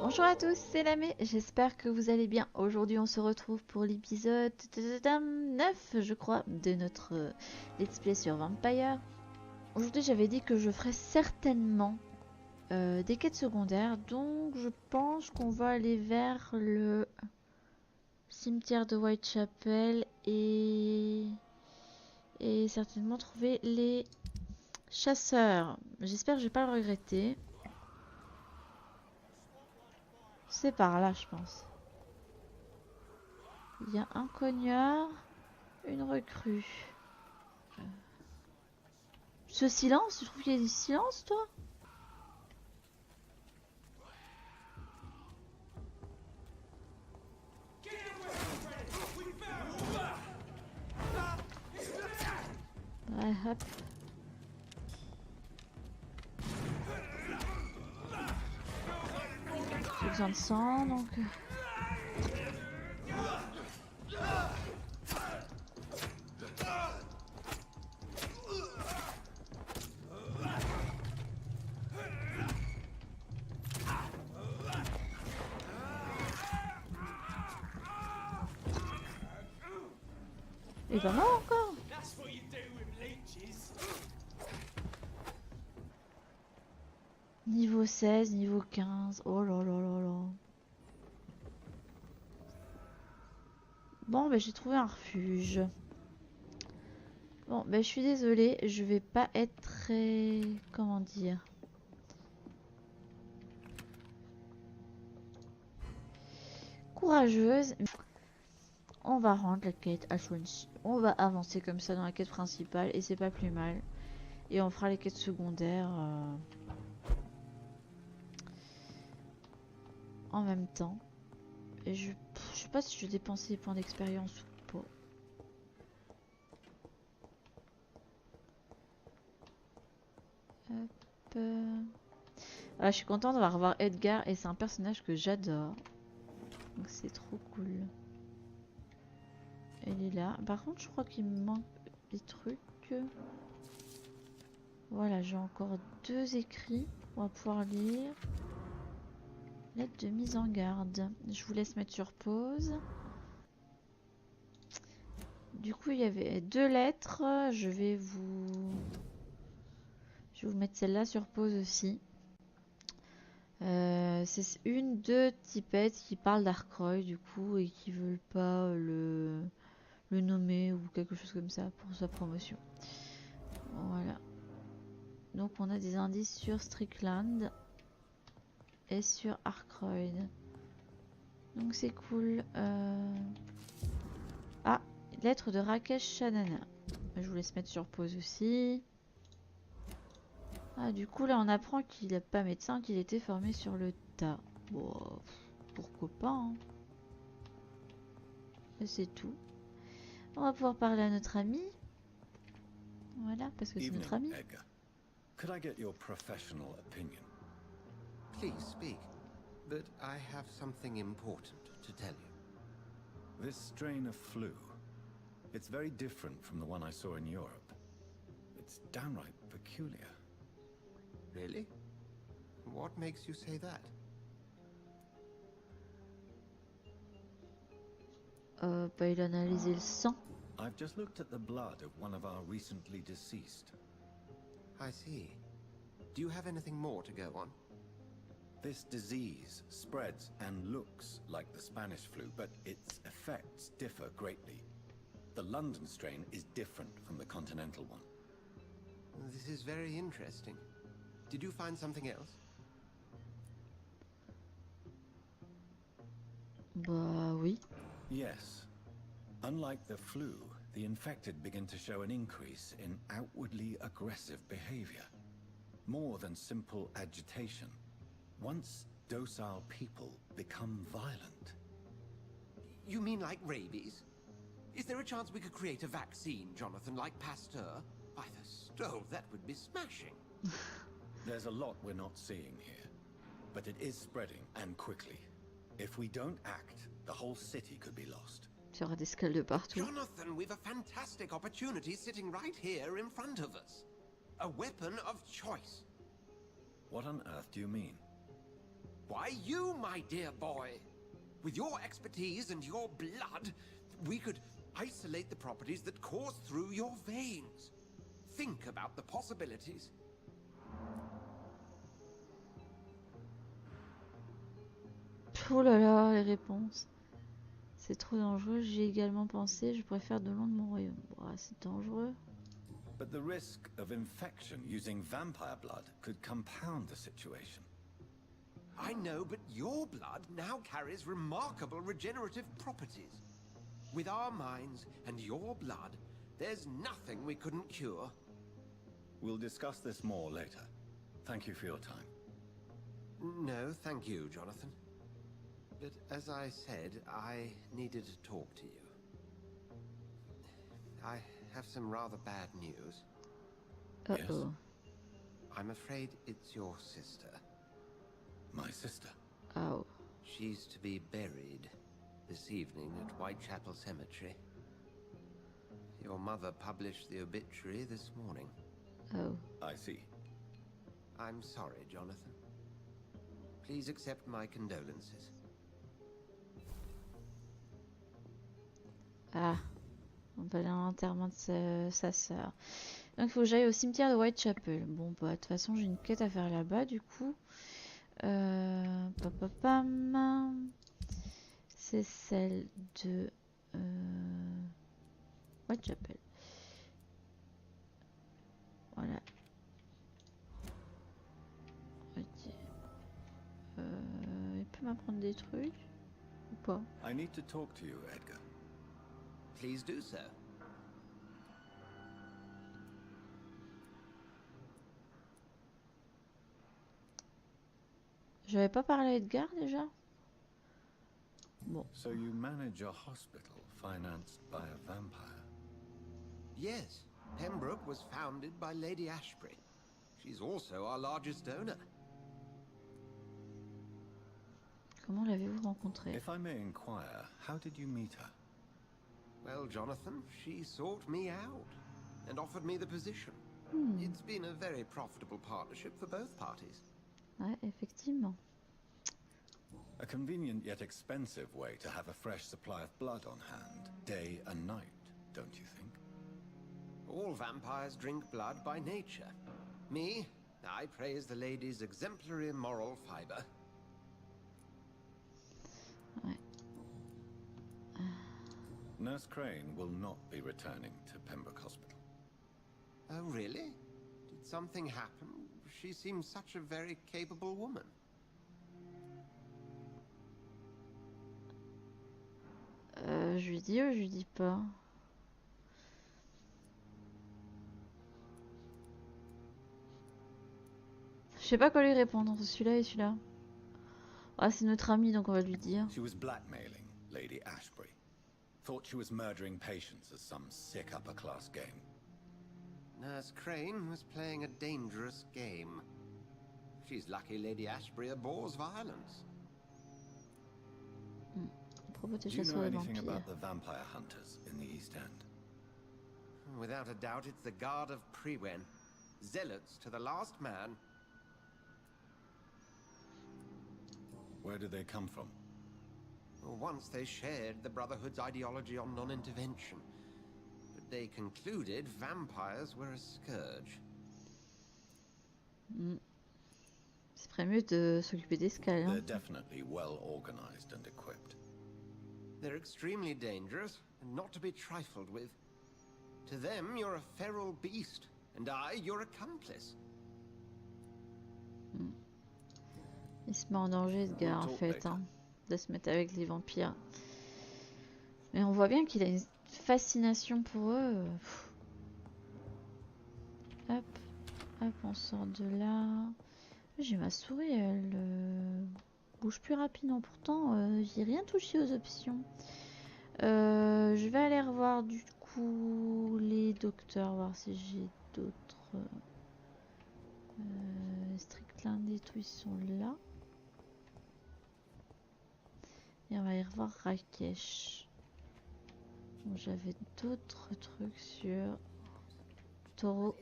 Bonjour à tous, c'est Lamé, j'espère que vous allez bien. Aujourd'hui on se retrouve pour l'épisode 9 je crois de notre let's play sur Vampyr. Aujourd'hui j'avais dit que je ferais certainement des quêtes secondaires, donc je pense qu'on va aller vers le cimetière de Whitechapel et certainement trouver les chasseurs. J'espère que je vais pas le regretter. C'est par là, je pense. Il y a un cognard, une recrue. Ce silence, tu trouves qu'il y a du silence, toi? Ouais, hop. J'ai besoin de sang, donc... Il est pas mort encore. Niveau 16, niveau 15. Oh là là là là. Bon, ben j'ai trouvé un refuge. Bon, ben je suis désolée, je vais pas être très... Comment dire? Courageuse. On va rendre la quête à Swansea. On va avancer comme ça dans la quête principale et c'est pas plus mal. Et on fera les quêtes secondaires en même temps. Et je sais pas si je vais dépenser des points d'expérience ou pas. Hop. Ah, je suis contente de revoir Edgar et c'est un personnage que j'adore. Donc c'est trop cool. Elle est là. Par contre, je crois qu'il me manque des trucs. Voilà, j'ai encore 2 écrits. On va pouvoir lire. Lettre de mise en garde. Je vous laisse mettre sur pause. Du coup, il y avait 2 lettres. Je vais vous mettre celle-là sur pause aussi. C'est une de Tippett qui parle d'Arkroy du coup et qui veulent pas le nommer ou quelque chose comme ça pour sa promotion. Voilà. Donc on a des indices sur Strickland et sur Arkroyd. Donc c'est cool. Ah, lettre de Rakesh Shanana. Je vous laisse mettre sur pause aussi. Ah, du coup là on apprend qu'il n'est pas médecin, qu'il était formé sur le tas. Bon, pourquoi pas, hein. Et c'est tout. On va pouvoir parler à notre ami. Voilà, parce que c'est notre ami. Edgar. Could I get your professional opinion? Please speak, but I have something important to tell you. This strain of flu, it's very different from the one I saw in Europe. It's downright peculiar. Really? What makes you say that? Bah, il a analysé le sang. I've just looked at the blood of one of our recently deceased. I see. Do you have anything more to go on? This disease spreads and looks like the Spanish flu, but its effects differ greatly. The London strain is different from the continental one. This is very interesting. Did you find something else? Bah oui. Yes. Unlike the flu, the infected begin to show an increase in outwardly aggressive behavior. More than simple agitation. Once docile people become violent. You mean like rabies? Is there a chance we could create a vaccine, Jonathan, like Pasteur? By the stove, that would be smashing. There's a lot we're not seeing here, but it is spreading and quickly. If we don't act, the whole city could be lost. Il y aura des squales de partout. Jonathan, we've a fantastic opportunity sitting right here in front of us. A weapon of choice. What on earth do you mean? Why, you, my dear boy. With your expertise and your blood, we could isolate the properties that course through your veins. Think about the possibilities. Oh là là, les réponses. C'est trop dangereux. J'ai également pensé, je préfère de loin de mon royaume. Ouah, c'est dangereux. But the risk of infection using vampire blood could compound the situation. I know, but your blood now carries remarkable regenerative properties. With our minds and your blood, there's nothing we couldn't cure. We'll discuss this more later. Thank you for your time. No, thank you, Jonathan. But as I said, I needed to talk to you. I have some rather bad news. Uh-oh. I'm afraid it's your sister. My sister. Oh. She's to be buried this evening at Whitechapel Cemetery. Your mother published the obituary this morning. Oh. I see. I'm sorry, Jonathan. Please accept my condolences. Ah. On va aller à l'enterrement de sa sœur. Donc il faut que j'aille au cimetière de Whitechapel. Bon bah de toute façon j'ai une quête à faire là-bas du coup. Papapam. C'est celle de Whitechapel. Voilà. Ok. Il peut m'apprendre des trucs ou pas? I need to talk to you, Edgar. Please do so. J'avais pas parlé à Edgar déjà? Bon. So you manage a hospital financed by a vampire? Yes, Pembroke was founded by Lady Ashbury. She's also our largest donor. Comment l'avez-vous rencontré? If I may inquire, how did you meet her? Well, Jonathan, she sought me out and offered me the position. It's been a very profitable partnership for both parties. Ouais, effectivement. A convenient yet expensive way to have a fresh supply of blood on hand, day and night, don't you think? All vampires drink blood by nature. Me, I praise the lady's exemplary moral fiber. Ouais. Nurse Crane will not be returning to Pembroke Hospital. Oh, really? Did something happen? She seems such a very capable woman. Je lui dis ou je lui dis pas? Je sais pas quoi lui répondre entre celui-là et celui-là. Ah, c'est notre ami donc on va lui dire. She was blackmailing Lady Ashbury. Thought she was murdering patients as some sick upper-class game. Nurse Crane was playing a dangerous game. She's lucky Lady Ashbury abhors violence. Pour Do protéger you sur know les anything vampires. about the vampire hunters in the East End? Without a doubt, it's the Guard of Prewen. Zealots to the last man. Where do they come from? Once they shared the Brotherhood's ideology on non-intervention. But they concluded vampires were a scourge. C'est très mieux de s'occuper des scales. They're Hein. definitely well organized and equipped. They're extremely dangerous and not to be trifled with. To them, you're a feral beast, and I, your accomplice. Il se met en danger Edgar en Talk fait, later. hein, de se mettre avec les vampires. Mais on voit bien qu'il a une fascination pour eux. Hop, hop, on sort de là. J'ai ma souris, elle bouge plus rapidement. Pourtant, j'ai rien touché aux options. Je vais aller revoir du coup les docteurs, voir si j'ai d'autres. Strickland et tout, ils sont là. Et on va aller revoir Rakesh. J'avais d'autres trucs sur Taureau.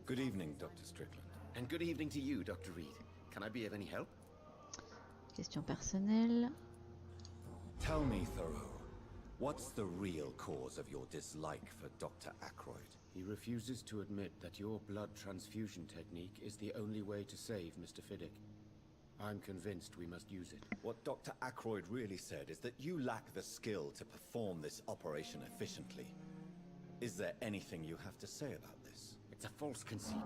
Good evening, Dr. Strickland. And good evening to you, Dr. Reed. Can I be of any help? Question personnelle. Tell me, Thoreau, what's the real cause of your dislike for Dr. Ackroyd? He refuses to admit that your blood transfusion technique is the only way to save Mr. Fiddick. I'm convinced we must use it. What Dr. Ackroyd really said is that you lack the skill to perform this operation efficiently. Is there anything you have to say about this? It's a false conceit.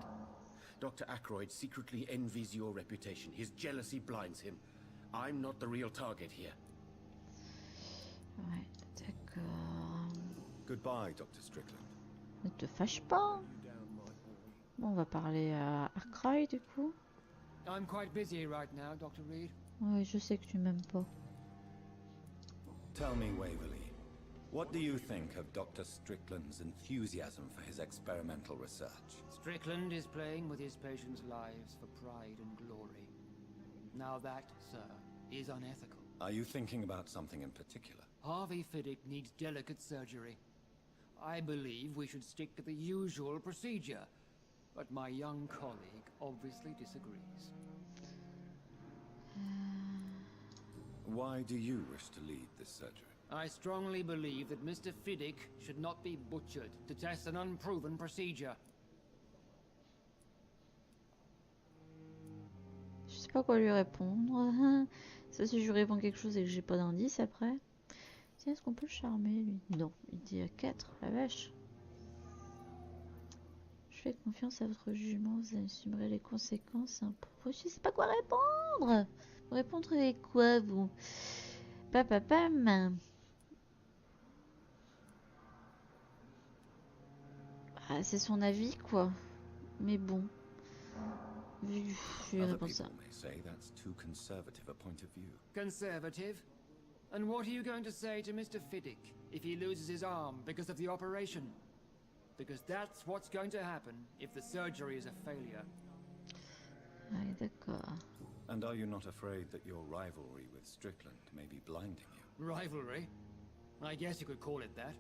Dr. Ackroyd secretly envies your reputation. His jealousy blinds him. I'm not the real target here. Ouais, d'accord. Goodbye, Dr. Strickland. Ne te fâche pas. Bon, on va parler à Ackroyd du coup. I'm quite busy right now, Dr. Reed. Ouais, je sais que tu m'aimes pas. Tell me, Waverly, what do you think of Dr. Strickland's enthusiasm for his experimental research? Strickland is playing with his patients' lives for pride and glory. Now that, sir, is unethical. Are you thinking about something in particular? Harvey Fiddick needs delicate surgery. I believe we should stick to the usual procedure, but my young colleague obviously disagrees. Why do you wish to lead this surgery? I strongly believe that Mr. Fiddick should not be butchered to test an unproven procedure. Je sais pas quoi lui répondre. Ça, si je lui réponds quelque chose et que j'ai pas d'indice après. Tiens, est-ce qu'on peut le charmer lui? Non, il dit à 4, la vache. Je fais confiance à votre jugement, vous assumerez les conséquences. Je sais pas quoi répondre. Vous répondrez quoi, vous? Papapam. Ah, c'est son avis, quoi. Mais bon. Je lui Other réponds ça. people may say that's too conservative a point of view. Conservative? And what are you going to say to Mr. Fiddick if he loses his arm because of the operation? Because that's what's going to happen if the surgery is a failure. Ouais, d'accord. And are you not afraid that your rivalry with Strickland may be blinding you? Rivalry? I guess you could call it that.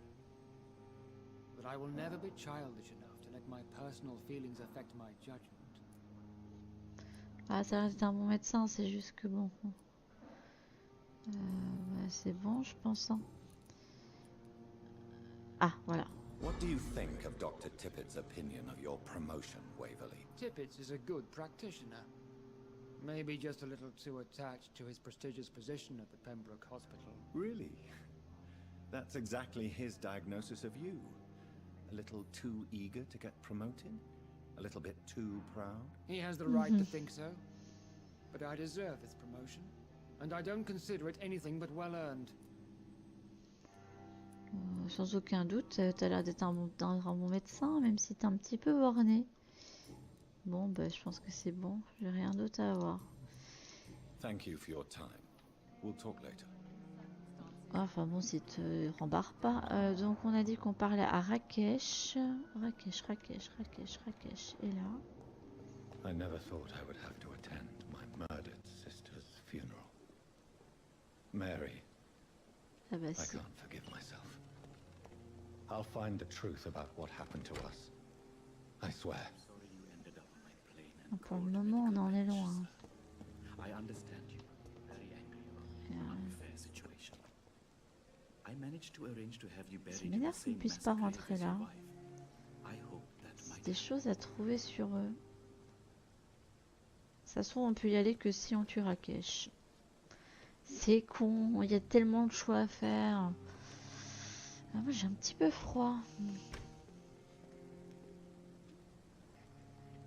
But I will never be childish enough to let my personal feelings affect my judgment. Ah, ça reste un bon médecin, c'est juste que bon. Bah, c'est bon, je pense. Hein. Ah, voilà. What do you think of Dr. Tippett's opinion of your promotion, Waverly? Tippett is a good practitioner. Maybe just a little too attached to his prestigious position at the Pembroke Hospital. Really? That's exactly his diagnosis of you. A little too eager to get promoted? A little bit too proud? He has the right to think so. But I deserve this promotion. And I don't consider it anything but well earned. Sans aucun doute, t'as l'air d'être un bon médecin, même si t'es un petit peu borné. Bon, bah, je pense que c'est bon. J'ai rien d'autre à avoir. Thank you for your time. We'll talk later. Enfin bon, si te rembarre pas. Donc on a dit qu'on parlait à Rakesh. Rakesh. Et là. I never thought I would have to attend my murdered sister's funeral. Mary, Ah bah I si. can't forgive myself. I'll find the truth about what happened to us. I swear. Pour le moment, on en est loin. I understand you. Very angry about an unfair situation. I managed to arrange to have you Ça buried in the m'énerve qu'ils same puissent pas mass grave rentrer as your là. wife. I hope that C'est might des choses à trouver sur eux. Ça se trouve, on peut y aller que si on tue Rakesh. C'est con, il y a tellement de choix à faire. Ah, moi j'ai un petit peu froid.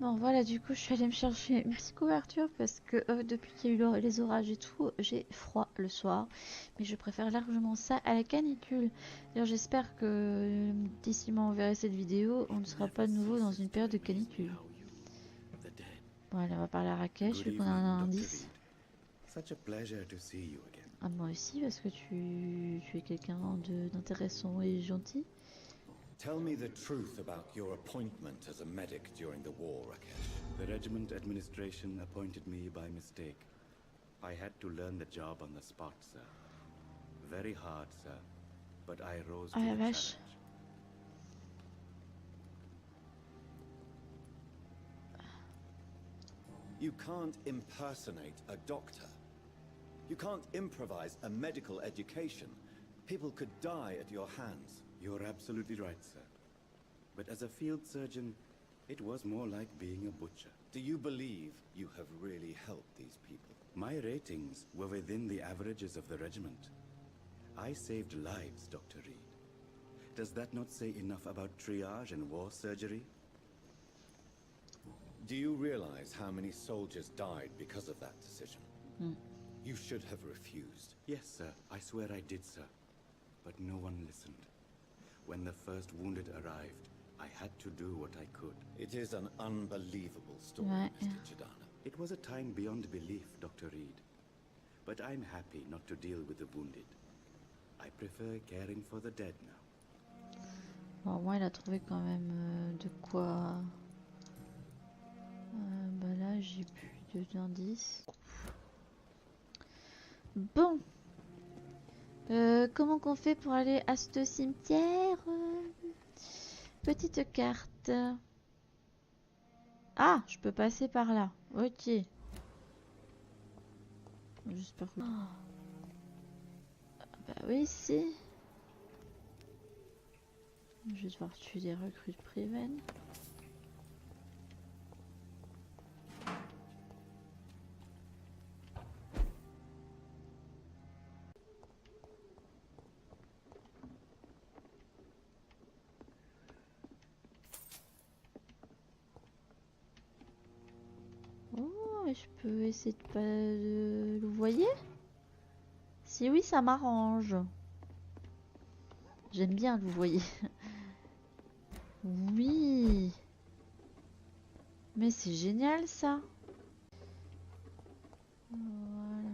Bon voilà, du coup je suis allée me chercher une petite couverture parce que depuis qu'il y a eu les orages et tout, j'ai froid le soir. Mais je préfère largement ça à la canicule. D'ailleurs j'espère que d'ici moi on verra cette vidéo, on ne sera pas de nouveau dans une période de canicule. Bon allez, on va parler à Rakesh vu qu'on a un indice. Such a pleasure to see you again. Ah, moi aussi parce que tu es quelqu'un d'intéressant et gentil. Tell me the truth about your appointment as a medic during the war, Rakesh. The regiment administration appointed me by mistake. I had to learn the job on the spot, sir. Very hard, sir, but I rose to Ah la the vache. challenge. You can't impersonate a doctor. You can't improvise a medical education. People could die at your hands. You're absolutely right, sir. But as a field surgeon, it was more like being a butcher. Do you believe you have really helped these people? My ratings were within the averages of the regiment. I saved lives, Dr. Reed. Does that not say enough about triage and war surgery? Do you realize how many soldiers died because of that decision? You should have refused. Yes, sir. I swear I did, sir. But no one listened. When the first wounded arrived, I had to do what I could. It is an unbelievable story, Ouais. Mr. Chidana. It was a time beyond belief, Dr. Reed. But I'm happy not to deal with the wounded. I prefer caring for the dead now. Bon, moi, il a trouvé quand même de quoi. Bah là, j'ai plus d'indices. Bon. Comment qu'on fait pour aller à ce cimetière? Petite carte. Ah, je peux passer par là. Ok. J'espère que... Oh. Bah oui, si. Je vais devoir tuer des recrues de Préven. Oh, je peux essayer de pas le voyer. Si oui, ça m'arrange. J'aime bien le voyer. Oui. Mais c'est génial ça. Voilà.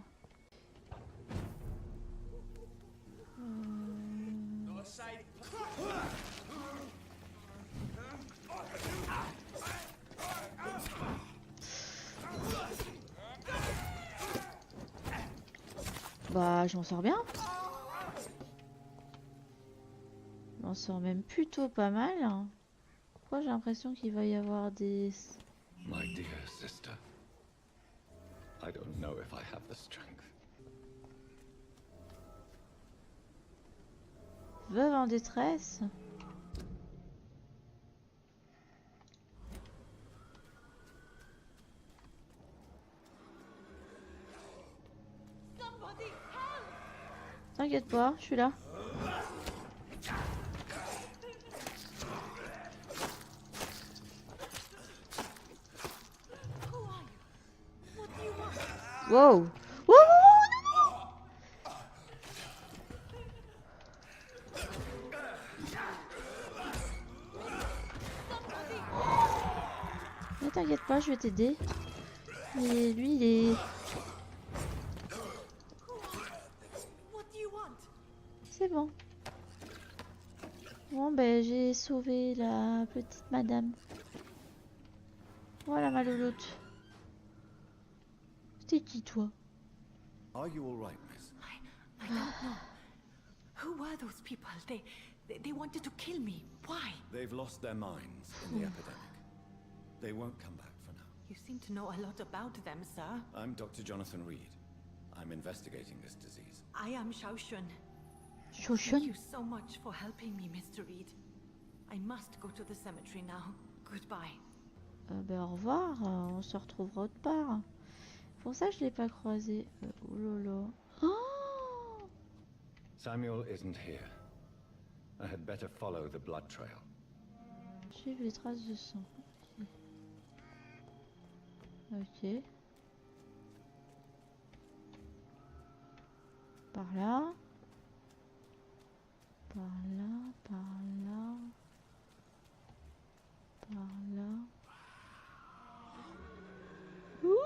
Bah, je m'en sors bien. Je m'en sors même plutôt pas mal. Pourquoi j'ai l'impression qu'il va y avoir des... My dear sister, I don't know if I have the strength. Veuve en détresse. T'inquiète pas, je suis là. Wow. Wow, mais t'inquiète pas, je vais t'aider. Et lui, il est... C'est bon. Bon, ben, j'ai sauvé la petite madame. Voilà ma louloute. C'était qui, toi? Are you all right, miss? I don't know. Who were those people? They wanted to kill me. Why? They've lost their minds in the epidemic. They won't come back for now. You seem to know a lot about them, sir. I'm Dr. Jonathan Reed. I'm investigating this disease. I am Xiaoxun. Xiaoxun? Thank you so much for helping me, Mr. Reed. I must go to the cemetery now. Goodbye. Ben, au revoir. On se retrouvera autre part. Pour ça, je l'ai pas croisé. Oh là là. Oh, Samuel isn't here. I had better follow the blood trail. suivre les traces de sang. Ok. Par là. Par là, par là. Par là. Ouh!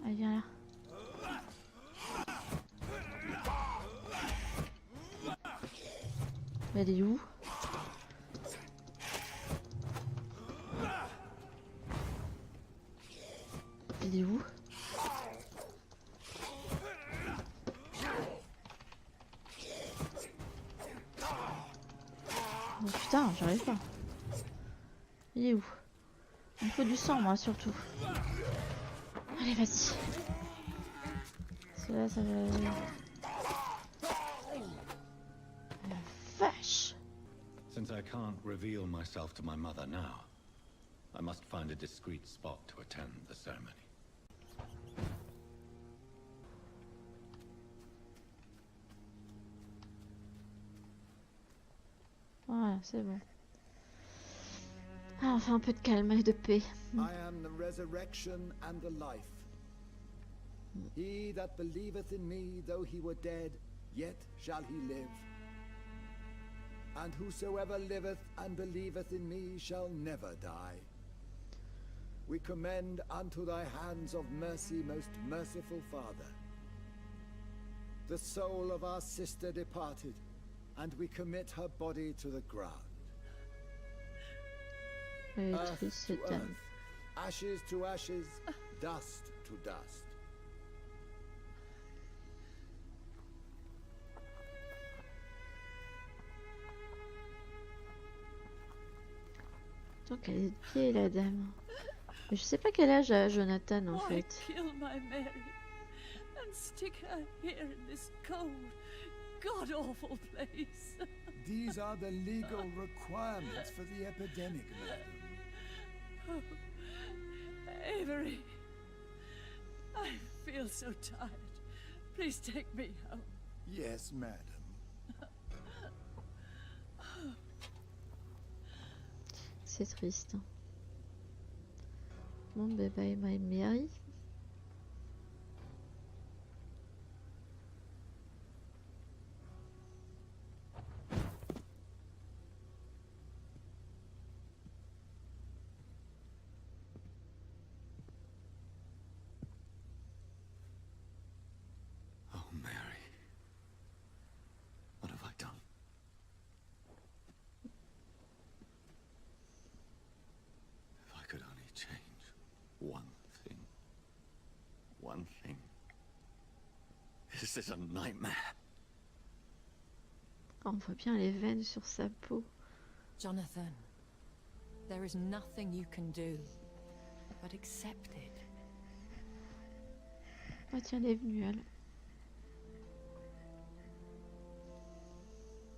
Allez, viens là. Elle est où? Elle est où? Oh putain, j'arrive pas. Il est où? Il me faut du sang, moi, surtout. Allez, vas-y. Cela, ça va... La vache! Since I can't reveal myself to my mother now, I must find a discreet spot to attend the ceremony. Voilà, c'est bon. Ah, enfin un peu de calme et de paix. I am the resurrection and the life. He that believeth in me, though he were dead, yet shall he live. And whosoever liveth and believeth in me shall never die. We commend unto thy hands of mercy, most merciful Father, the soul of our sister departed, and we commit her body to the ground. Earth to earth, ashes to ashes, dust to dust. Donc elle est de pied, la dame. Mais je sais pas quel âge a Jonathan en fait. Kill my Mary and stick her here in this cold, god-awful place. These are the legal requirements for the epidemic, madam. Oh, Avery, I feel so tired. Please take me home. Yes, madam. C'est triste. Bon, bye my Mary. Oh, Mary. What have I done? If I could only change one thing. One thing. This is a nightmare. Oh, on voit bien les veines sur sa peau. Jonathan, there is nothing you can do but accept it. Oh tiens, elle est venue, elle.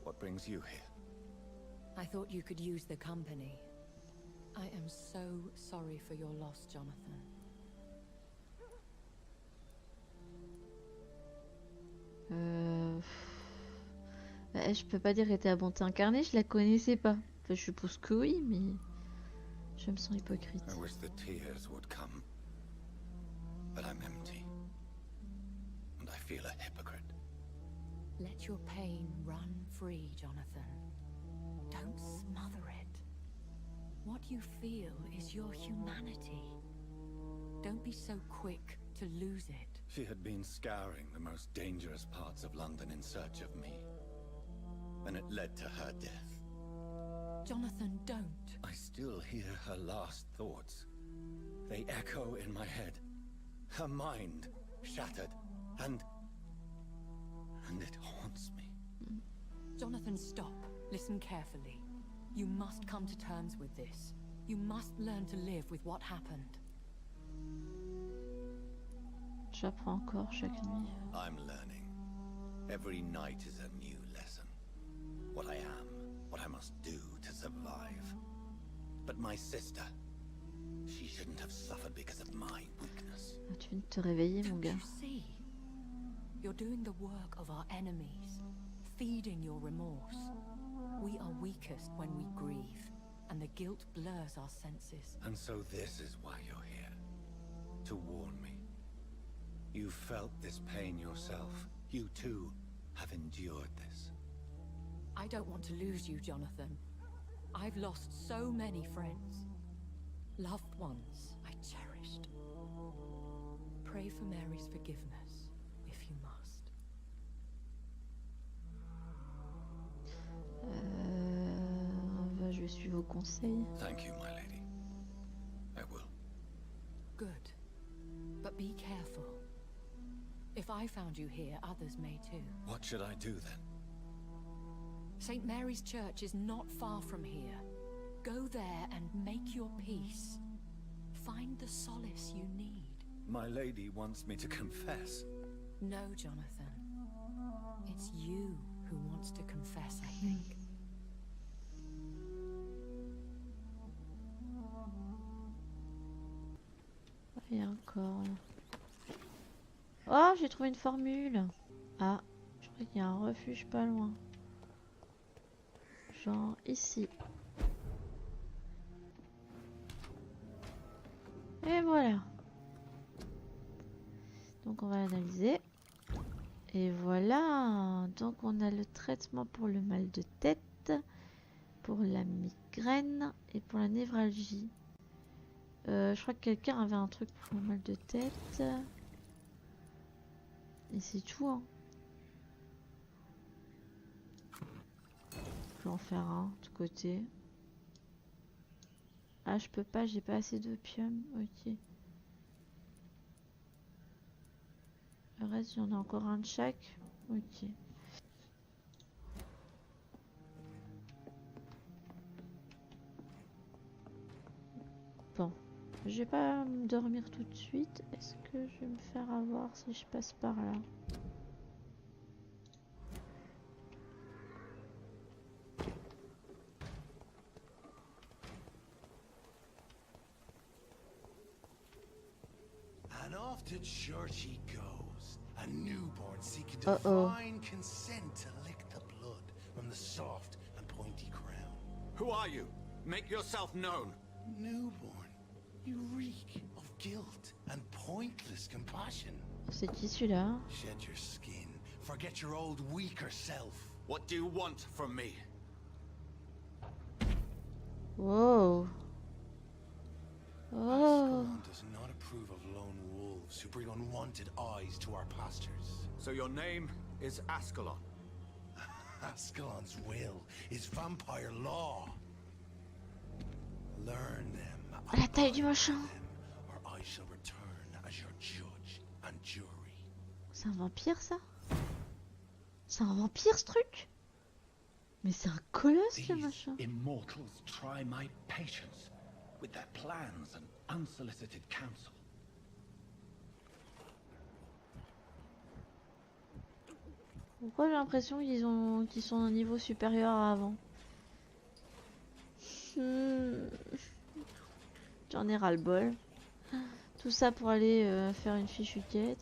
What brings you here? I thought you could use the company. I am so sorry for your loss, Jonathan. Bah, je peux pas dire qu'elle était à bonté incarnée, je la connaissais pas. Enfin, je suppose que oui, mais je me sens hypocrite. I wish the tears would come. But I'm empty. And I feel a hypocrite. Let your pain run free, Jonathan. Don't smother it. What you feel is your humanity. Don't be so quick to lose it. She had been scouring the most dangerous parts of London in search of me. And it led to her death. Jonathan, don't. I still hear her last thoughts. They echo in my head. Her mind shattered, and it haunts me. Jonathan, stop. Listen carefully. You must come to terms with this. You must learn to live with what happened. J'apprends encore chaque nuit. I'm learning. Every night is a new lesson. What I am, what I must do to survive. But my sister, she shouldn't have suffered because of my weakness. Ah, tu viens de te réveiller, mon Don't gars. you see? You're doing the work of our enemies, feeding your remorse. We are weakest when we grieve, and the guilt blurs our senses. And so this is why you're here. To warn me. You felt this pain yourself. You too have endured this. I don't want to lose you, Jonathan. I've lost so many friends. Loved ones I cherished. Pray for Mary's forgiveness, if you must. Je vais suivre vos conseils. Thank you, my lady. I will. Good. But be careful. If I found you here, others may too. What should I do then? St. Mary's Church is not far from here. Go there and make your peace. Find the solace you need. My lady wants me to confess. No, Jonathan. It's you who wants to confess, I think. Et encore. Oh, j'ai trouvé une formule. Ah, je crois qu'il y a un refuge pas loin. Genre ici. Et voilà. Donc on va analyser. Et voilà. Donc on a le traitement pour le mal de tête, pour la migraine et pour la névralgie. Je crois que quelqu'un avait un truc pour le mal de tête. Et c'est tout, hein. Je vais en faire un de côté. Ah, je peux pas, j'ai pas assez d'opium. Ok. Le reste, il y en a encore un de chaque. Ok. Bon. Je vais pas me dormir tout de suite. Est-ce que je vais me faire avoir si je passe par là? And off to church he goes, a newborn seeking divine consent to lick the blood from the soft and pointy crown. Who are you? Make yourself known. Newborn, you reek of guilt and pointless compassion. C'est qui celui-là? Shed your skin, forget your old weaker self. What do you want from me? Wow. Oh. Ascalon does not approve of lone wolves who bring unwanted eyes to our pastures. So your name is Ascalon? Ascalon's will is vampire law. Learn them, À la taille du machin. or I shall return as your judge and jury. C'est un vampire ça? C'est un vampire ce truc? Mais c'est un colosse le machin. Immortals try my patience with their plans and unsolicited counsel. Pourquoi j'ai l'impression qu'ils sont à un niveau supérieur à avant? J'en ai ras le bol. Tout ça pour aller faire une fichue quête.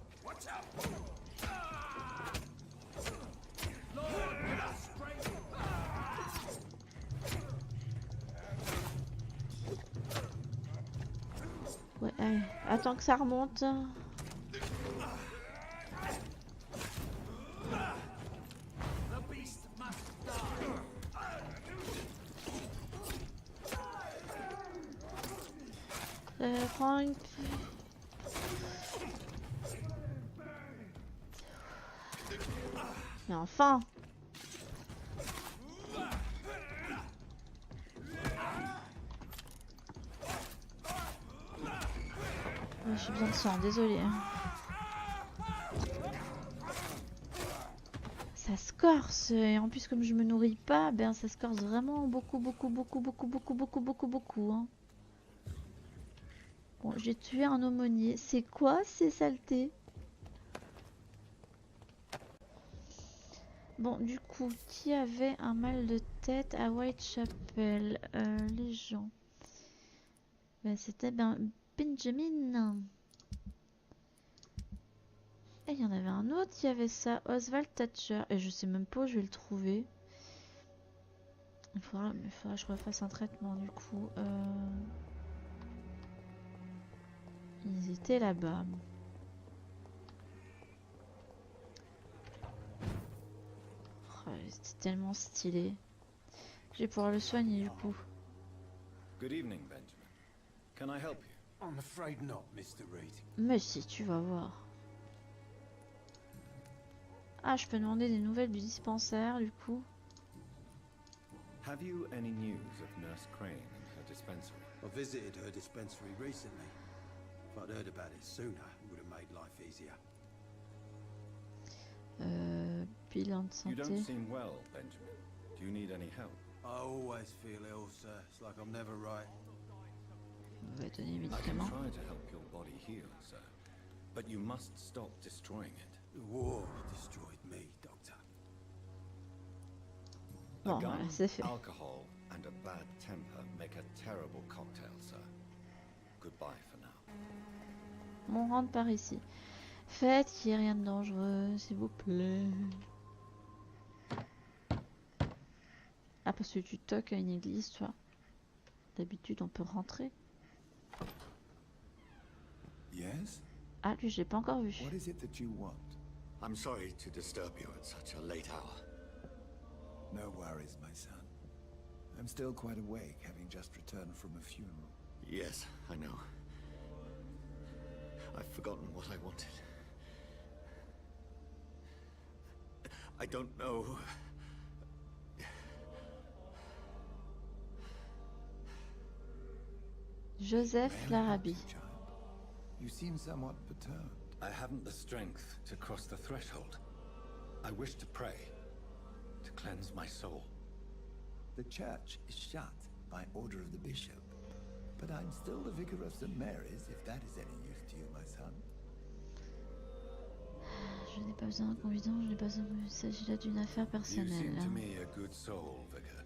Ouais, allez, attends que ça remonte. Prends une... Mais enfin! J'ai besoin de sang, désolé. Ça se corse et en plus comme je me nourris pas, ben ça se corse vraiment beaucoup. Hein. Bon, j'ai tué un aumônier. C'est quoi ces saletés? Bon, du coup, qui avait un mal de tête à Whitechapel? Les gens. Ben, c'était Benjamin. Et il y en avait un autre qui avait ça. Oswald Thatcher. Et je sais même pas où je vais le trouver. Il faudra que je refasse un traitement du coup. Ils étaient là-bas. Oh, c'était tellement stylé. Je vais pouvoir le soigner du coup. Good evening, Benjamin. Can I help you? I'm afraid not, Mr. Reed. Mais si, tu vas voir. Ah, je peux demander des nouvelles du dispensaire du coup. Have you any news of Nurse Crane and her dispensary? I visited her dispensary recently. If I'd heard about it sooner, it would have made life easier. Bilan de You don't santé. seem well, Benjamin. Do you need any help? I always feel ill, sir. It's like I'm never right. On va donner les I can médicaments. try to help your body heal, sir. But you must stop destroying it. The war destroyed me, Doctor. Bon, a gun, voilà, c'est fait. alcohol, and a bad temper make a terrible cocktail, sir. Goodbye for now. On rentre par ici. Faites qu'il n'y ait rien de dangereux, s'il vous plaît. Ah, parce que tu toques à une église, toi. D'habitude, on peut rentrer. Yes? Ah, lui, je l'ai pas encore vu. What is it that you want? I'm sorry to disturb you at such a late hour. No worries, my son. I'm still quite awake, having just returned from a funeral. Yes, I know. I've forgotten what I wanted. I don't know. Joseph May I help Larrabee. you, child? You seem somewhat perturbed. I haven't the strength to cross the threshold. I wish to pray, to cleanse my soul. The church is shut by order of the bishop. But I'm still the vicar of St. Mary's, if that is any use to you, my son. Je n'ai pas besoin d'un confident, je n'ai pas besoin. Il s'agit là d'une affaire You personnelle. seem to Hein. me a good soul, Vicar.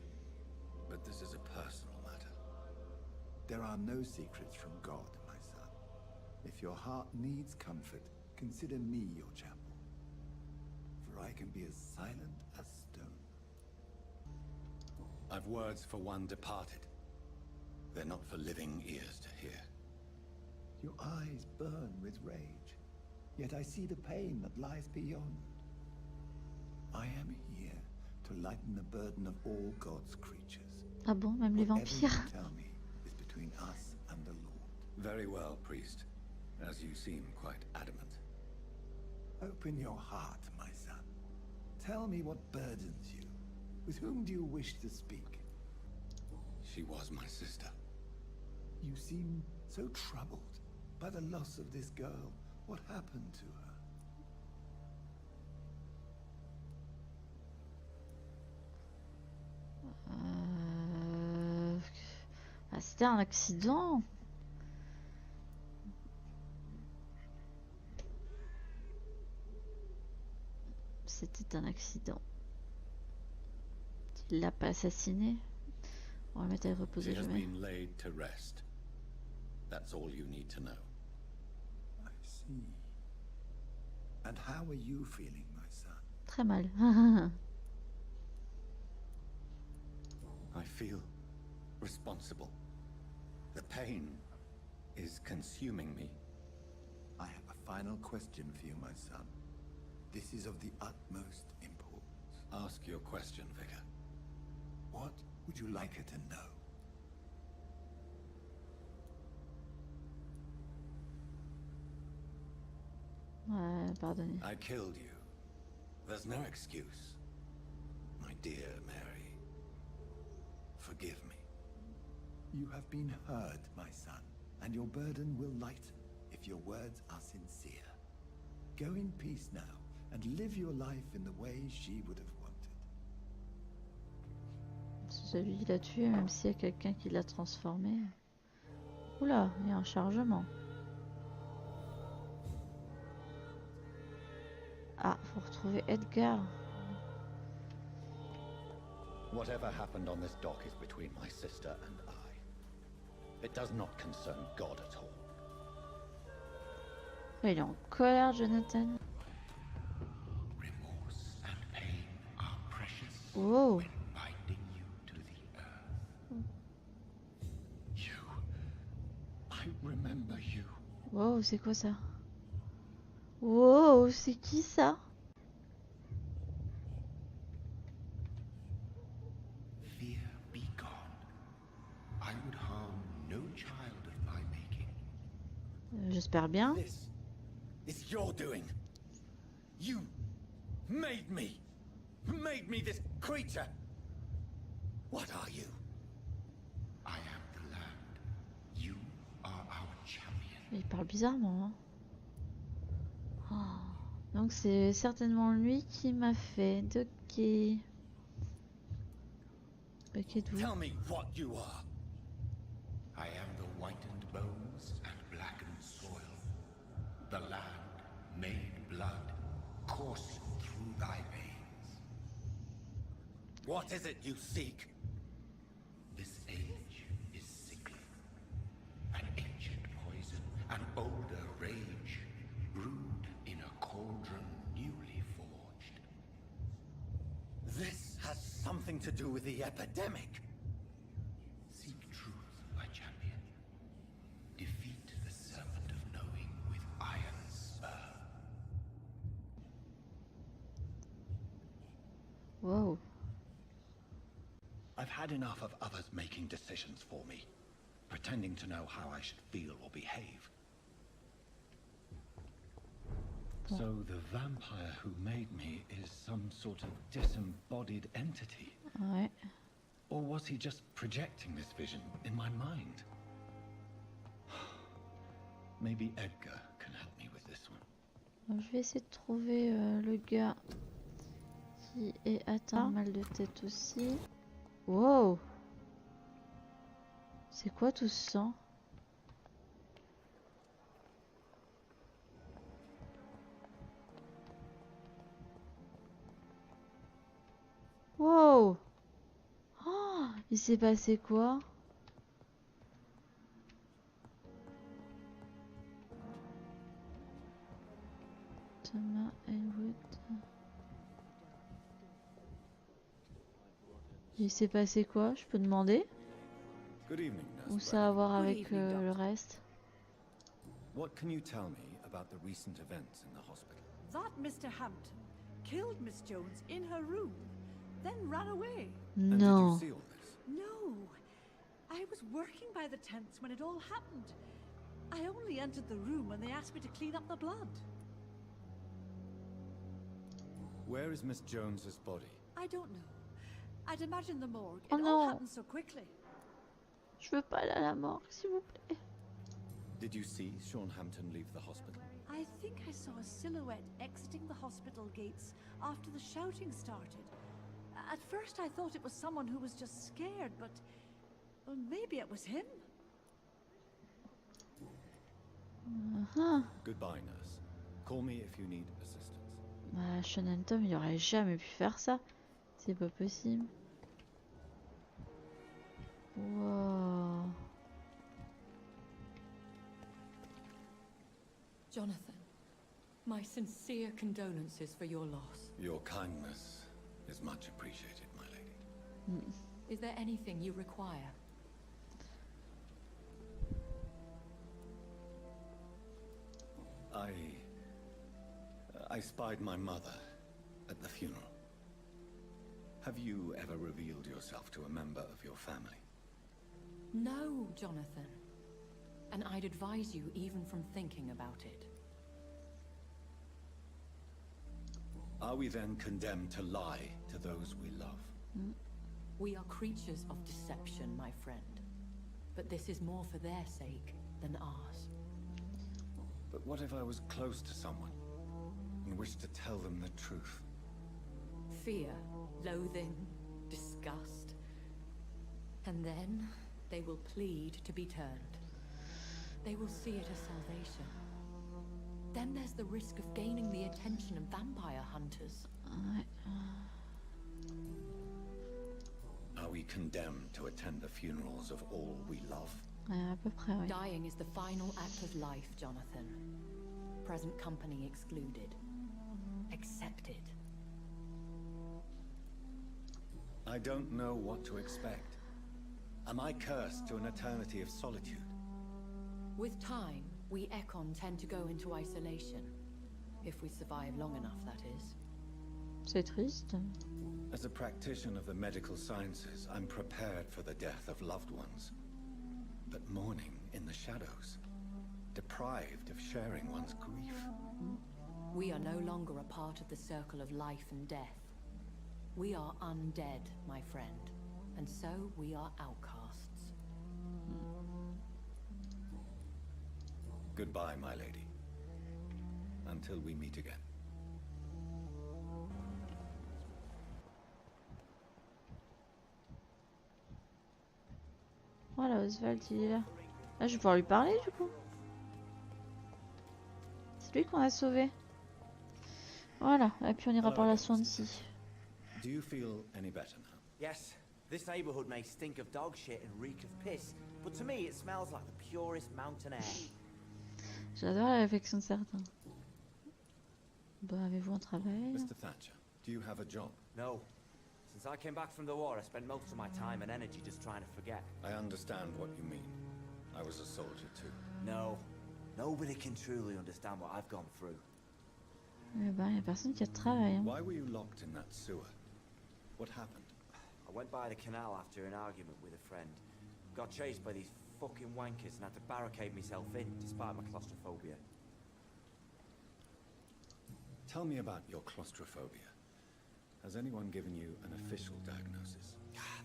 But this is a personal matter. There are no secrets from God, my son. If your heart needs comfort, consider me your chapel. For I can be as silent as stone. I've words for one departed. They're not for living ears to hear. Your eyes burn with rage, yet I see the pain that lies beyond. I am here to lighten the burden of all God's creatures. Ah bon, même les Whatever you vampires. tell me is between us and the Lord. Very well, priest. As you seem quite adamant. Open your heart, my son. Tell me what burdens you. With whom do you wish to speak? She was my sister. You seem so troubled by the loss of this girl. What happened to her? Ah, c'était un accident. C'était un accident. Il l'a pas assassiné. On va le mettre à She reposer has jamais. been laid to rest. That's all you need to know. I see. And how are you feeling, my son? Très mal. I feel responsible. The pain is consuming me. I have a final question for you, my son. This is of the utmost importance. Ask your question, Vicar. What would you like her to know? Ouais, pardonnez. I killed you. There's no excuse. My dear Mary, forgive me. You have been heard, my son, and your burden will lighten if your words are sincere. Go in peace now, and live your life in the way she would have wanted. C'est celui qui l'a tué, même s'il y a quelqu'un qui l'a transformé. Oula, il y a un chargement. Ah, faut retrouver Edgar. Whatever happened on this dock is between my sister and I. It does not concern God at all. Il est en colère, Jonathan. Remorse and pain are precious Wow. when binding you to the earth. You. I remember you. Wow, c'est quoi ça? Wow, c'est qui ça? Fear be gone. I would harm no child of my making. J'espère bien. This is your doing. You made me this creature. What are you? I am the land. You are our champion. Il parle bizarrement. Hein. Oh. Donc c'est certainement lui qui m'a fait. Ok. Qui êtes-vous? Tell me what you are. I am the whitened bones and blackened soil. The land made blood coursing through thy veins. What is it you seek? This age is sickly. An ancient poison, an older rage, brewed in a cauldron newly forged. This has something to do with the epidemic. Seek truth, my champion. Defeat the serpent of knowing with iron spur. Wow. I've had enough of others making decisions for me, pretending to know how I should feel or behave. So the vampire who made me is some sort of disembodied entity? Ouais. Or was he just projecting this vision in my mind? Maybe Edgar can help me with this one. Donc, je vais essayer de trouver le gars qui est atteint. Mal de tête aussi. Wow. C'est quoi tout ce sang? Wow. Oh, il s'est passé quoi? Thomas Elwood. Il s'est passé quoi? Je peux demander? Good evening, Ou Nurse ça a à Bradley. voir Good avec evening, le Doctor. reste? What can you tell me about the recent events in the hospital? That Mr. Hampton killed Miss Jones in her room, then ran away. And did you Non. see all this? No, I was working by the tents when it all happened. I only entered the room when they asked me to clean up the blood. Where is Miss Jones's body? I don't know. I'd imagine the morgue. Oh It no. all happened so quickly. Je veux pas aller à la morgue, s'il vous plaît. Did you see Sean Hampton leave the hospital? I think I saw a silhouette exiting the hospital gates after the shouting started. At first I thought it was someone who was just scared, but well, maybe it was him. Goodbye, nurse. Call me if you need assistance. Bah, Sean Hampton, il aurait jamais pu faire ça. C'est pas possible. Wow. Jonathan, my sincere condolences for your loss. Your kindness is much appreciated, my lady. Is there anything you require? I spied my mother at the funeral. Have you ever revealed yourself to a member of your family? No, Jonathan. And I'd advise you even from thinking about it. Are we then condemned to lie to those we love? We are creatures of deception, my friend. But this is more for their sake than ours. But what if I was close to someone and wished to tell them the truth? Fear, loathing, disgust. And then they will plead to be turned. They will see it as salvation. Then there's the risk of gaining the attention of vampire hunters. Ouais. Are we condemned to attend the funerals of all we love? Ouais, à peu près, oui. Dying is the final act of life, Jonathan. Present company excluded. Accepted. I don't know what to expect. Am I cursed to an eternity of solitude? With time, we Ekon tend to go into isolation. If we survive long enough, that is. C'est triste. As a practitioner of the medical sciences, I'm prepared for the death of loved ones. But mourning in the shadows, deprived of sharing one's grief. We are no longer a part of the circle of life and death. We are undead, my friend. And so we are outcasts. Goodbye, my lady. Until we meet again. Oswald, il est là. Là, je vais pouvoir lui parler du coup. C'est lui qu'on a sauvé. Voilà, et puis on ira par la Swansea. Do you feel any better now? Yes, this neighborhood may stink of dog shit and reek of piss, but to me it smells like the purest mountain air. J'adore la réflexion de certains. Bah, avez-vous un travail? Mr. Thatcher, do you have a job? No. Since I came back from the war, I spent most of my time and energy just trying to forget. I understand what you mean. I was a soldier too. No. Nobody can truly understand what I've gone through. Eh ben, y a personne qui a de travail. Hein. Why were you locked in that sewer? What happened? I went by the canal after an argument with a friend. Got chased by these fucking wankers and had to barricade myself in, despite my claustrophobia. Tell me about your claustrophobia. Has anyone given you an official diagnosis?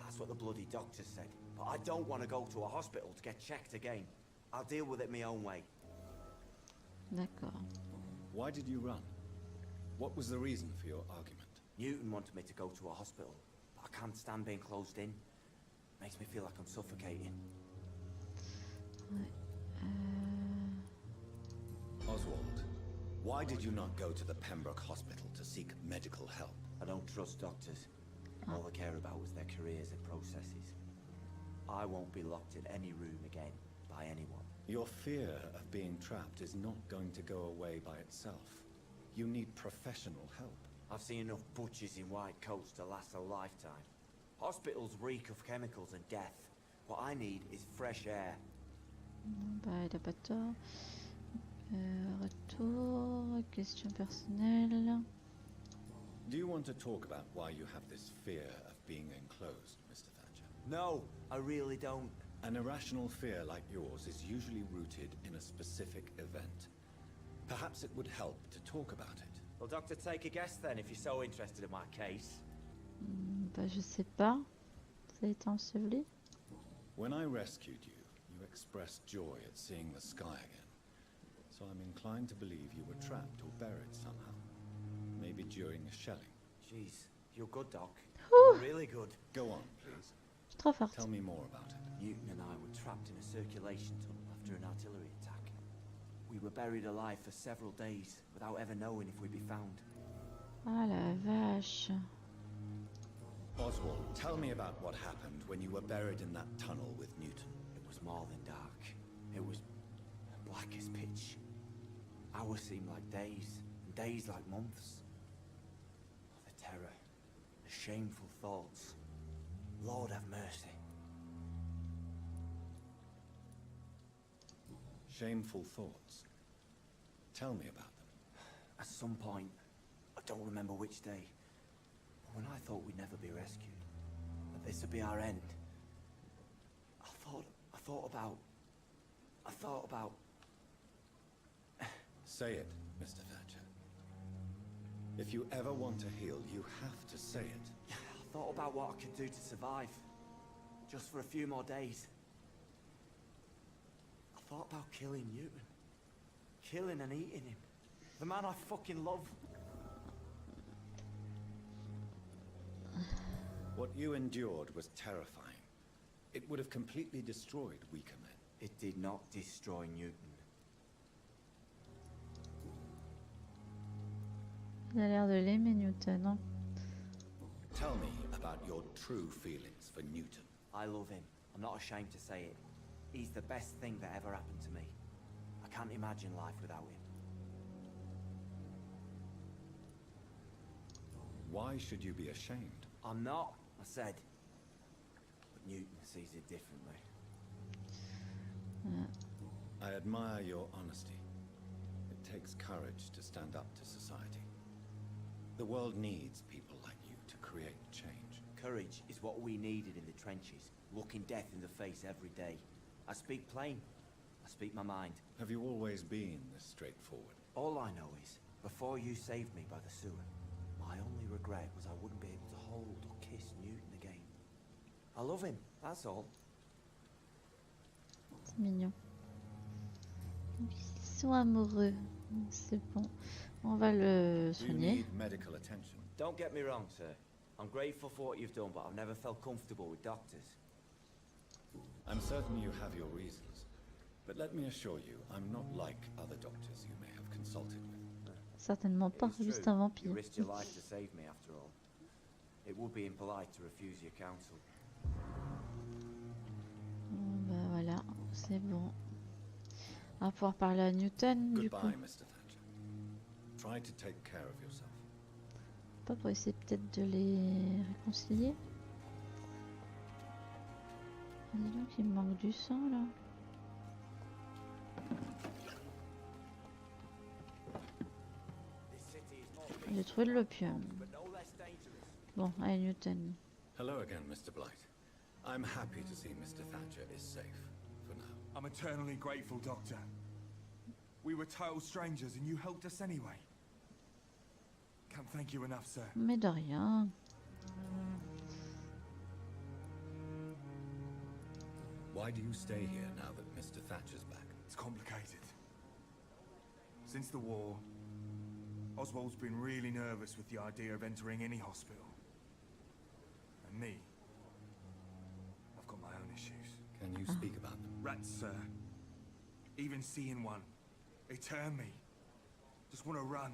That's what the bloody doctor said. But I don't want to go to a hospital to get checked again. I'll deal with it my own way. D'accord. Why did you run? What was the reason for your argument? Newton wanted me to go to a hospital, but I can't stand being closed in. Makes me feel like I'm suffocating. Oswald, why did you not go to the Pembroke Hospital to seek medical help? I don't trust doctors. All they care about is their careers and processes. I won't be locked in any room again by anyone. Your fear of being trapped is not going to go away by itself. You need professional help. I've seen enough butchers in white coats to last a lifetime. Hospitals reek of chemicals and death. What I need is fresh air. Bah, il a pas tort. Retour, question personnelle. Do you want to talk about why you have this fear of being enclosed, Mr. Thatcher? No, I really don't. An irrational fear like yours is usually rooted in a specific event. Perhaps it would help to talk about it. Well, Doctor, take a guess then if you're so interested in my case. Bah, je sais pas. Ça a été enseveli. When I rescued you, you expressed joy at seeing the sky again. So I'm inclined to believe you were trapped or buried somehow. Maybe during a shelling. Jeez, you're good, Doc. Ouh. You're really good. Go on, please. Je suis trop forte. Tell me more about it. Newton and I were trapped in a circulation tunnel after an artillery attack. We were buried alive for several days without ever knowing if we'd be found. Ah la vache. Oswald, tell me about what happened when you were buried in that tunnel with Newton. It was more than dark. It was black as pitch. Hours seemed like days, and days like months. The terror, the shameful thoughts. Lord have mercy. Shameful thoughts. Tell me about them. At some point, I don't remember which day, but when I thought we'd never be rescued, that this would be our end, I thought about... Say it, Mr. Thatcher. If you ever want to heal, you have to say it. I thought about what I could do to survive, just for a few more days. I thought about killing Newton. Killing and eating him. The man I fucking love. What you endured was terrifying. It would have completely destroyed weaker men. It did not destroy Newton. Il a l'air de l'aimer, Newton. Hein? Tell me about your true feelings for Newton. I love him. I'm not ashamed to say it. He's the best thing that ever happened to me. I can't imagine life without him. Why should you be ashamed? I'm not, I said. But Newton sees it differently. I admire your honesty. It takes courage to stand up to society. The world needs people like you to create change. Courage is what we needed in the trenches, looking death in the face every day. I speak plain. I speak my mind. Have you always been this straightforward? All I know is, before you saved me by the sewer, my only regret was I wouldn't be able to hold or kiss Newton again. I love him, that's all. C'est mignon. Donc, ils sont amoureux. C'est bon. On va le Do you soigner. need medical attention? Don't get me wrong, sir. I'm grateful for what you've done, but I've never felt comfortable with doctors. I'm certain you have your reasons, but let me assure you, I'm not like other doctors you may have consulted with. Certainement pas, juste un vampire. You risked your life to save me after all. It would be impolite to refuse your counsel. Bon, bah voilà, c'est bon. On va pouvoir parler à Newton du coup. Goodbye, Mr. Thatcher. Try to take care of yourself. Pas pour essayer peut-être de les réconcilier. Dis donc, il me manque du sang là. J'ai trouvé de l'opium. Bon, allez Newton. Hello again, Mr. Blight. I'm happy to see Mr. Thatcher is safe for now. I'm eternally grateful, Doctor. We were total strangers and you helped us anyway. Can't thank you enough, sir. Mais de rien. Why do you stay here now that Mr. Thatcher's back? It's complicated. Since the war, Oswald's been really nervous with the idea of entering any hospital. And me, I've got my own issues. Can you speak about them? Rats, sir. Even seeing one, they turn me. Just want to run.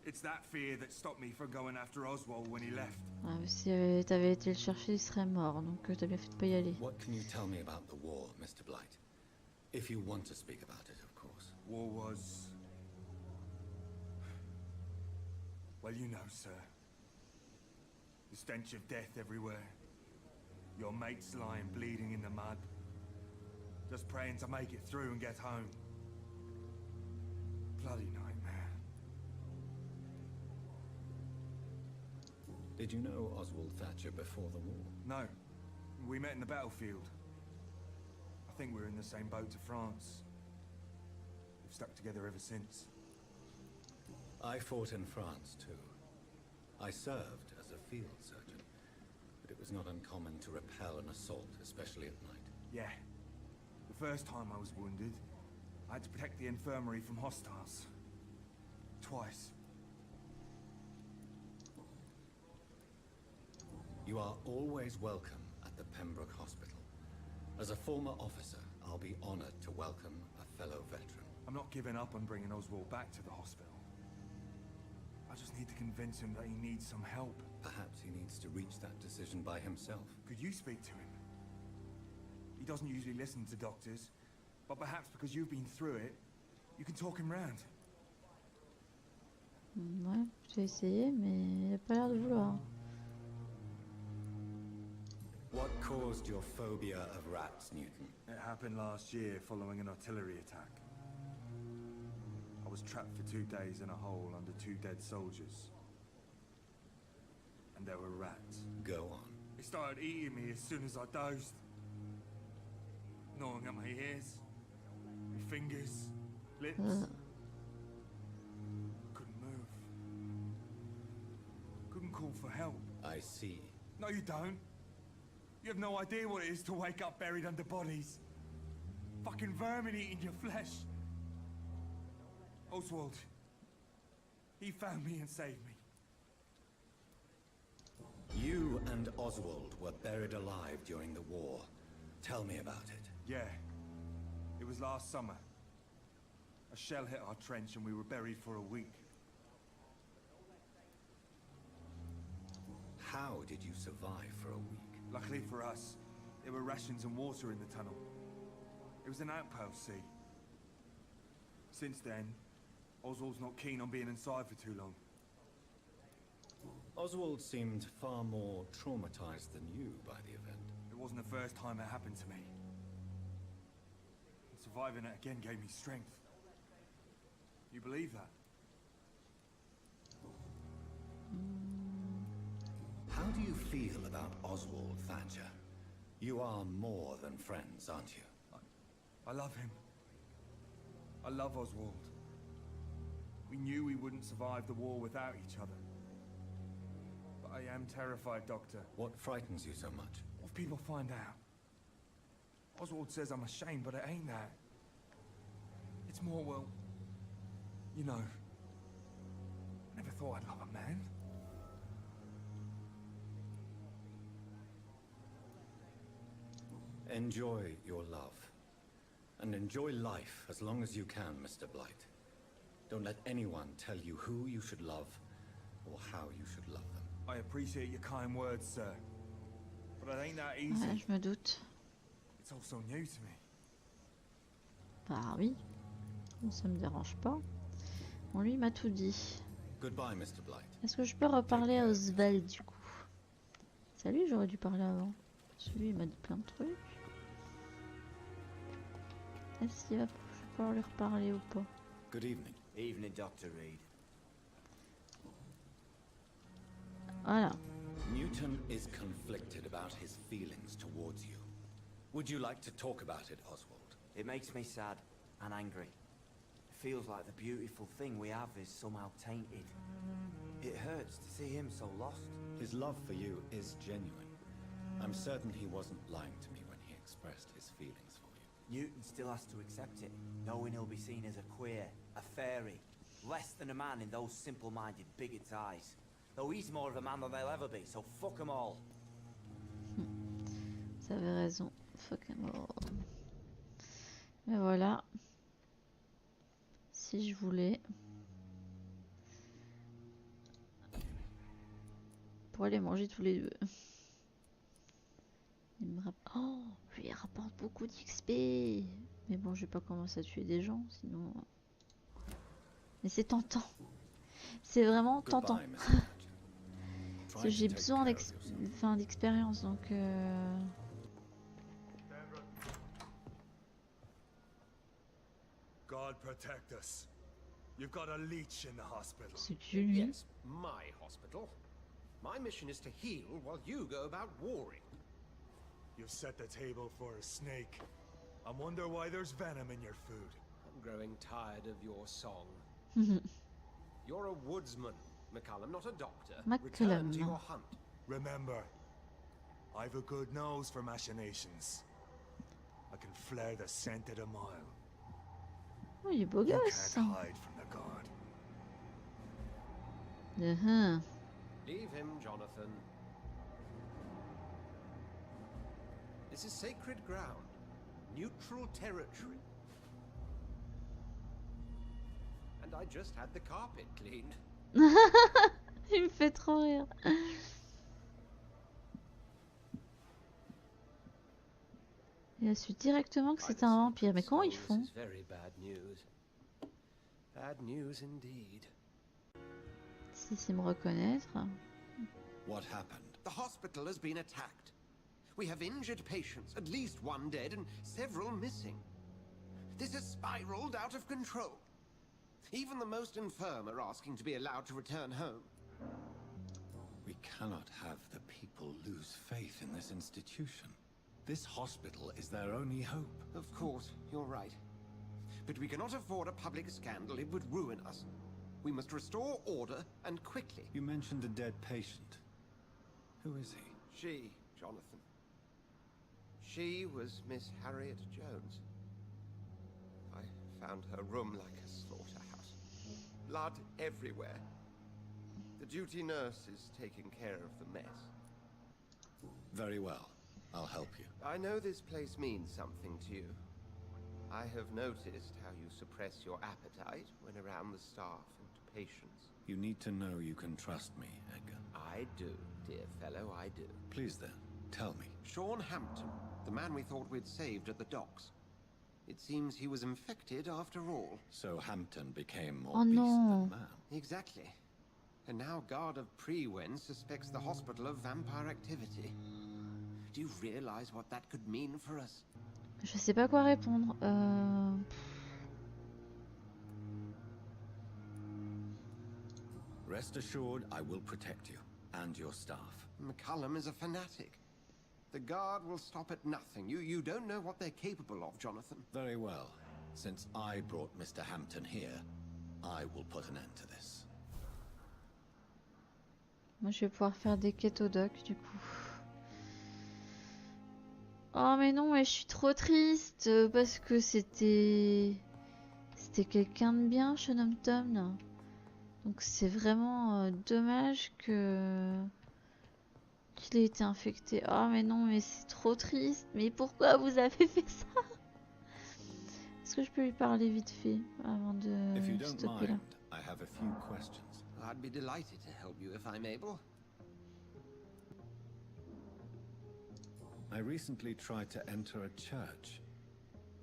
It's that fear that stopped me from going after Oswald when he left. Ah, mais si t'avais été le chercher, il serait mort, donc t'as bien fait de pas y aller. What can you tell me about the war, Mr. Blight? If you want to speak about it, of course. War was... Well, you know, sir. The stench of death everywhere. Your mates lying bleeding in the mud. Just praying to make it through and get home. Bloody nightmare. Did you know Oswald Thatcher before the war? No. We met in the battlefield. I think we're in the same boat to France. We've stuck together ever since. I fought in France too. I served as a field surgeon, but it was not uncommon to repel an assault, especially at night. Yeah. The first time I was wounded, I had to protect the infirmary from hostiles. Twice. You are always welcome at the Pembroke Hospital. As a former officer, I'll be honored to welcome a fellow veteran. I'm not giving up on bringing Oswald back to the hospital. I just need to convince him that he needs some help. Perhaps he needs to reach that decision by himself. Could you speak to him? He doesn't usually listen to doctors, but perhaps because you've been through it, you can talk him round. Ouais, j'ai essayé, mais il a pas l'air de vouloir. What caused your phobia of rats, Newton? It happened last year following an artillery attack. I was trapped for 2 days in a hole under 2 dead soldiers. And there were rats. Go on. They started eating me as soon as I dozed. Gnawing at my ears, my fingers, lips. Couldn't move. Couldn't call for help. I see. No, you don't. You have no idea what it is to wake up buried under bodies. Fucking vermin eating your flesh. Oswald. He found me and saved me. You and Oswald were buried alive during the war. Tell me about it. Yeah. It was last summer. A shell hit our trench and we were buried for a week. How did you survive for a week? Luckily for us, there were rations and water in the tunnel. It was an outpost, see. Since then, Oswald's not keen on being inside for too long. Oswald seemed far more traumatized than you by the event. It wasn't the first time it happened to me. And surviving it again gave me strength. You believe that? How do you feel about Oswald Thatcher? You are more than friends, aren't you? I love him. I love Oswald. We knew we wouldn't survive the war without each other. But I am terrified, Doctor. What frightens you so much? What if people find out? Oswald says I'm ashamed, but it ain't that. It's more, well, you know, I never thought I'd love a man. Enjoy your love. And enjoy life as long as you can, Mr. Blight. Don't let anyone tell you who you should love or how you should love them. I appreciate your kind words, sir. But it ain't that easy. Ouais, je me doute. It's all so new to me. Bah oui. Bon, ça me dérange pas. Bon, lui, il m'a tout dit. Goodbye, Mr. Blight. Est-ce que je peux reparler à Oswald, du coup? Salut, j'aurais dû parler avant. Celui, il m'a dit plein de trucs. Est-ce qu'il va pouvoir lui reparler ou pas? Good evening. Evening, Dr. Reed. Voilà. Newton is conflicted about his feelings towards you. Would you like to talk about it, Oswald? It makes me sad and angry. It feels like the beautiful thing we have is somehow tainted. It hurts to see him so lost. His love for you is genuine. I'm certain he wasn't lying to me when he expressed his feelings for you. Newton still has to accept it, knowing he'll be seen as a queer, a fairy, less than a man in those simple-minded bigots' eyes. Though he's more of a man than they'll ever be, so fuck them all. Vous avez raison. Fuck them all. Mais voilà. Si je voulais. Pour les manger tous les deux. Oh, lui il rapporte beaucoup d'XP. Mais bon, je vais pas commencer à tuer des gens, sinon. Mais c'est tentant. C'est vraiment tentant. Parce que j'ai besoin d'expérience, donc. God protect us. You've got a leech in the hospital. C'est lui. Yes, my hospital. My mission is to heal while you go about warring. You've set the table for a snake. I wonder why there's venom in your food. I'm growing tired of your song. You're a woodsman, McCallum, not a doctor. Return to your hunt. Remember, I've a good nose for machinations. I can flare the scent at a mile. Oh, il est beau You gosse. can't hide from the god. Leave him, Jonathan. This is sacred ground. Neutral territory. And I just had the carpet cleaned. Il me fait trop rire. Il a su directement que c'était un vampire. Mais comment ils font? Si c'est me reconnaître. What happened? The hospital has been attacked. We have injured patients, at least one dead and several missing. This has spiraled out of control. Even the most infirm are asking to be allowed to return home. We cannot have the people lose faith in this institution. This hospital is their only hope. Of course, you're right. But we cannot afford a public scandal. It would ruin us. We must restore order, and quickly. You mentioned a dead patient. Who is he? She, Jonathan. She was Miss Harriet Jones. I found her room like a slaughterhouse. Blood everywhere. The duty nurse is taking care of the mess. Very well. I'll help you. I know this place means something to you. I have noticed how you suppress your appetite when around the staff and patients. You need to know you can trust me, Edgar. I do, dear fellow, I do. Please then, tell me. Sean Hampton, the man we thought we'd saved at the docks. It seems he was infected after all. So Hampton became more beast than man. Exactly. And now Guard of Prewen suspects the hospital of vampire activity. Do you realize what that could mean for us? Je sais pas quoi répondre. Rest assured, I will protect you and your staff. McCallum is a fanatic. The Guard will stop at nothing. You don't know what they're capable of, Jonathan. Very well. Since I brought Mr. Hampton here, I will put an end to this. Moi, je vais pouvoir faire des quêtes au doc, du coup. Oh, mais non, mais je suis trop triste parce que c'était quelqu'un de bien, Sean Hampton. Donc c'est vraiment dommage que qu'il qu'il a été infecté. Oh mais non, mais c'est trop triste. Mais pourquoi vous avez fait ça? Est-ce que je peux lui parler vite fait avant de stopper là? I have a few questions. I'd be delighted to help you if I'm able. I recently tried to enter a church.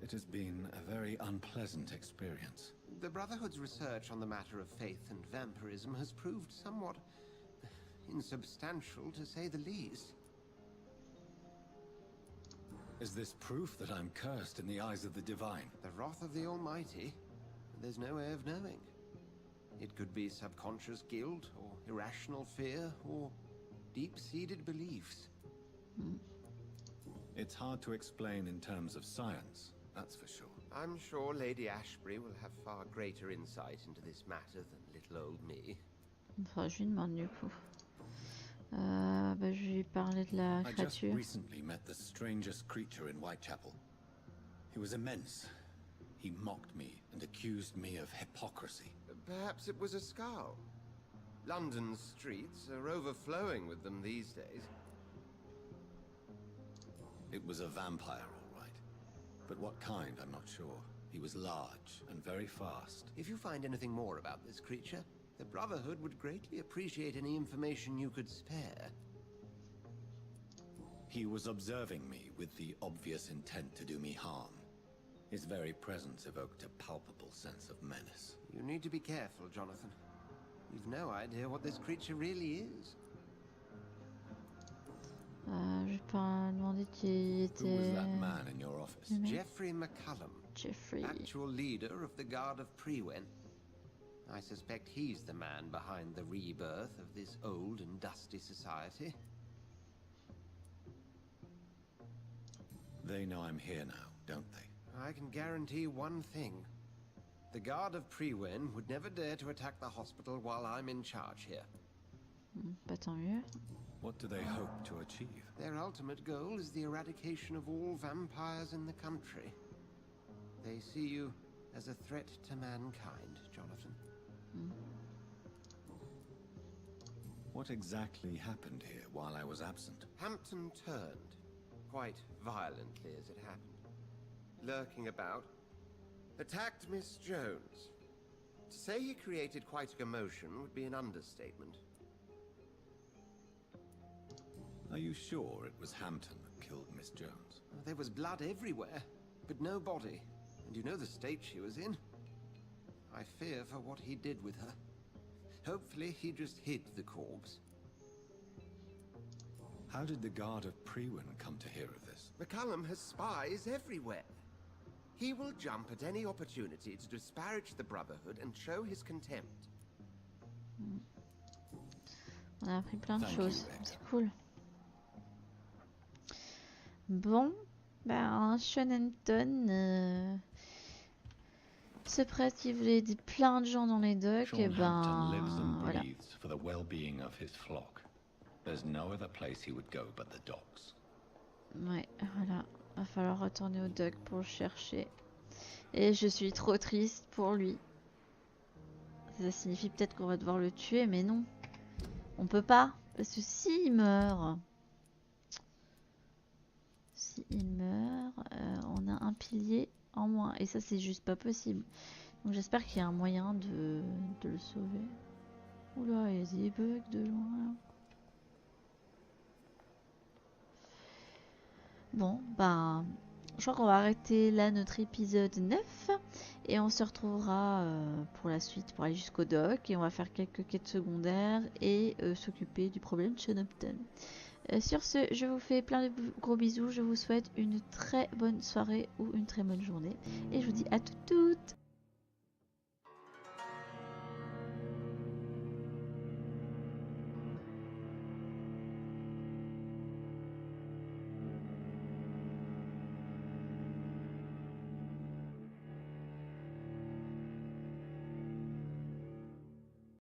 It has been a very unpleasant experience. The Brotherhood's research on the matter of faith and vampirism has proved somewhat insubstantial, to say the least. Is this proof that I'm cursed in the eyes of the divine? The wrath of the Almighty? There's no way of knowing. It could be subconscious guilt, or irrational fear, or deep-seated beliefs. It's hard to explain in terms of science, that's for sure. I'm sure Lady Ashbury will have far greater insight into this matter than little old me. Enfin, je lui demande du coup. Je vais lui parler de la I just créature. recently met the strangest creature in Whitechapel. He was immense. He mocked me and accused me of hypocrisy. Perhaps it was a skull. London's streets are overflowing with them these days. It was a vampire, all right. But what kind, I'm not sure. He was large and very fast. If you find anything more about this creature, the Brotherhood would greatly appreciate any information you could spare. He was observing me with the obvious intent to do me harm. His very presence evoked a palpable sense of menace. You need to be careful, Jonathan. You've no idea what this creature really is. Je vais pas demander qui était. Who was that man in your office? Geoffrey McCallum. Geoffrey. Actual leader of the Guard of Prewen. I suspect he's the man behind the rebirth of this old and dusty society. They know I'm here now, don't they? I can guarantee one thing. The Guard of Prewen would never dare to attack the hospital while I'm in charge here. Pas tant mieux. What do they hope to achieve? Their ultimate goal is the eradication of all vampires in the country. They see you as a threat to mankind, Jonathan. What exactly happened here while I was absent? Hampton turned, quite violently as it happened. Lurking about, attacked Miss Jones. To say he created quite a commotion would be an understatement. Are you sure it was Hampton that killed Miss Jones? There was blood everywhere, but no body. And you know the state she was in. I fear for what he did with her. Hopefully he just hid the corpse. How did the Guard of Prewen come to hear of this? McCallum has spies everywhere. He will jump at any opportunity to disparage the Brotherhood and show his contempt. On a appris plein de choses. C'est cool. Bon, ben Shonenton se prête qu'il voulait aider plein de gens dans les docks, et ben voilà. For the well-being of his flock. There's no other place he would go but the docks. Ouais, voilà. Va falloir retourner au dock pour le chercher. Et je suis trop triste pour lui. Ça signifie peut-être qu'on va devoir le tuer, mais non. On peut pas. Parce que s'il meurt... on a un pilier en moins. Et ça, c'est juste pas possible. Donc j'espère qu'il y a un moyen de le sauver. Oula, il y a des bugs de loin là. Bon, ben, je crois qu'on va arrêter là notre épisode 9 et on se retrouvera pour la suite pour aller jusqu'au dock et on va faire quelques quêtes secondaires et s'occuper du problème de Shonopton. Sur ce, je vous fais plein de gros bisous, je vous souhaite une très bonne soirée ou une très bonne journée et je vous dis à toutes.